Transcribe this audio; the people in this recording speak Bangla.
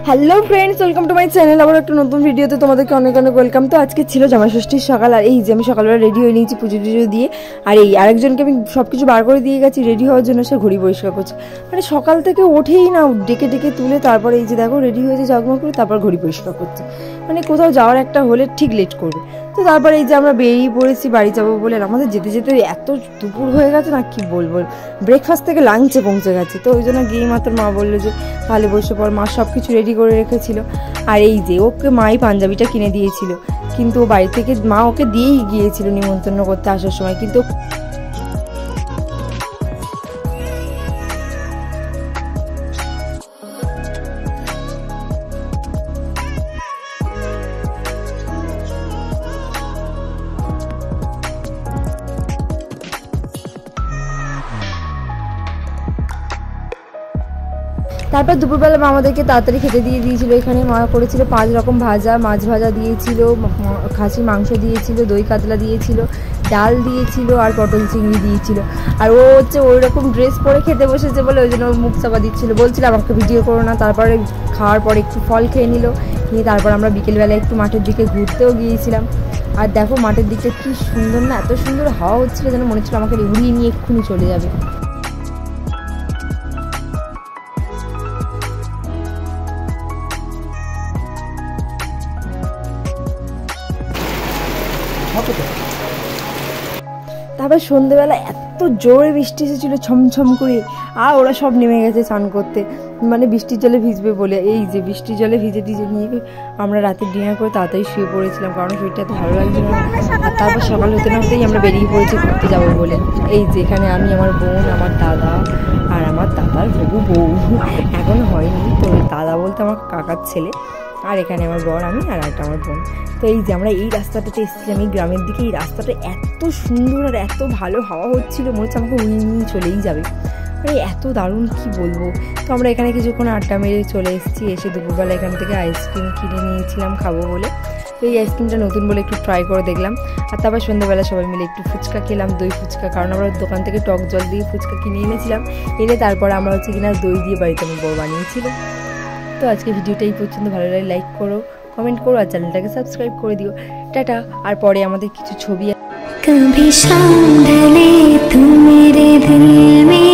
Hello friends, welcome to my channel. আবার একটা নতুন ভিডিওতে তোমাদেরকে অনেক অনেক ওয়েলকাম। তো আজকে ছিল জামাই ষষ্ঠীর সকাল, আর এই যে আমি সকালবেলা রেডি হয়ে নিয়েছি পুজো টুজো দিয়ে। আর এই আরেকজনকে আমি সব কিছু বার করে দিয়ে গেছি রেডি হওয়ার জন্য, সে ঘড়ি পরিষ্কার করছে। মানে সকাল থেকে ওঠেই না, ডেকে ডেকে তুলে তারপরে এই যে দেখো রেডি হয়েছে জগমগ করে, তারপর ঘড়ি পরিষ্কার করছে। মানে কোথাও যাওয়ার একটা হলে ঠিক লেট করবে। তো তারপরে এই যে আমরা বেরিয়ে পড়েছি বাড়ি যাবো বলে। আমাদের যেতে যেতে এত দুপুর হয়ে গেছে না, কি বলবো, ব্রেকফাস্ট থেকে লাঞ্চে পৌঁছে গেছে। তো ওই জন্য গিয়ে মাত্র মা বললো যে তাহলে বসে পর। মা সব কিছু রেডি করে রেখেছিল। আর এই যে ওকে মাই পাঞ্জাবিটা কিনে দিয়েছিল, কিন্তু ও বাড়ি থেকে মা ওকে দিয়েই গিয়েছিল নিমন্ত্রণ করতে আসার সময়। কিন্তু তারপর দুপুরবেলা মা আমাদেরকে তাড়াতাড়ি খেতে দিয়ে দিয়েছিল। এখানে মা করেছিল 5 রকম ভাজা, মাছ ভাজা দিয়েছিল, খাসির মাংস দিয়েছিল, দই কাতলা দিয়েছিল, ডাল দিয়েছিল, আর পটল চিংড়ি দিয়েছিল। আর ও হচ্ছে ওই রকম ড্রেস পরে খেতে বসেছে বলে ওই জন্য মুখ চাপা দিচ্ছিলো, বলছিল আমাকে ভিডিও করো না। তারপরে খাওয়ার পরে একটু ফল খেয়ে নিল, নিয়ে তারপর আমরা বিকেলবেলা একটু মাঠের দিকে ঘুরতেও গিয়েছিলাম। আর দেখো মাঠের দিকটা কি সুন্দর না, এত সুন্দর হাওয়া হচ্ছিলো যেন মনে হচ্ছিলো আমাকে উড়িয়ে নিয়ে এক্ষুনি চলে যাবে। তারপর সন্ধ্যেবেলা এত জোরে বৃষ্টি এসেছিলো ছমছম করে, আর ওরা সব নেমে গেছে স্নান করতে, মানে বৃষ্টির জলে ভিজবে বলে। এই যে বৃষ্টির জলে ভিজে টিজে নিয়ে আমরা রাতে ডিনার করে তাড়াতাড়ি শুয়ে পড়েছিলাম, কারণ শরীরটা এত ভালো লাগছিল না। আর তারপর সকাল হতে না হতেই আমরা বেরিয়ে পড়েছি ঘুরতে যাবো বলে। এই যে এখানে আমি, আমার বোন, আমার দাদা, আর আমার দাদার হবু বউ এখনো হয়নি, তো দাদা বলতে আমার কাকার ছেলে, আর এখানে আমার বর, আমি, আর একটা আমার বোন। তো এই যে আমরা এই রাস্তাটাতে এসেছিলাম, এই গ্রামের দিকে। এই রাস্তাটা এত সুন্দর আর এত ভালো হাওয়া হচ্ছিল, মনে হচ্ছে আমাকে উড়িয়ে নিয়ে চলেই যাবে, মানে এত দারুণ কি বলবো। তো আমরা এখানে কিছুক্ষণ আড্ডা মেরে চলে এসেছি। এসে দুপুরবেলা এখান থেকে আইসক্রিম কিনে নিয়েছিলাম খাবো বলে। তো এই আইসক্রিমটা নতুন বলে একটু ট্রাই করে দেখলাম। আর তারপর সন্ধ্যাবেলা সবাই মিলে একটু ফুচকা খেলাম, দই ফুচকা, কারণ আমরা দোকান থেকে টক জল দিয়ে ফুচকা কিনে এনেছিলাম। এনে তারপরে আমরা হচ্ছে কিনা দই দিয়ে বাড়িতে আমার বউ বানিয়েছিল। তো আজকে ভিডিওটা এই পর্যন্ত, ভালো লাগে লাইক করো, কমেন্ট করো, আর চ্যানেলটাকে সাবস্ক্রাইব করে দিও। টাটা। আর পরে আমাদের কিছু ছবি। कभी शाम ढले तो मेरे दिल में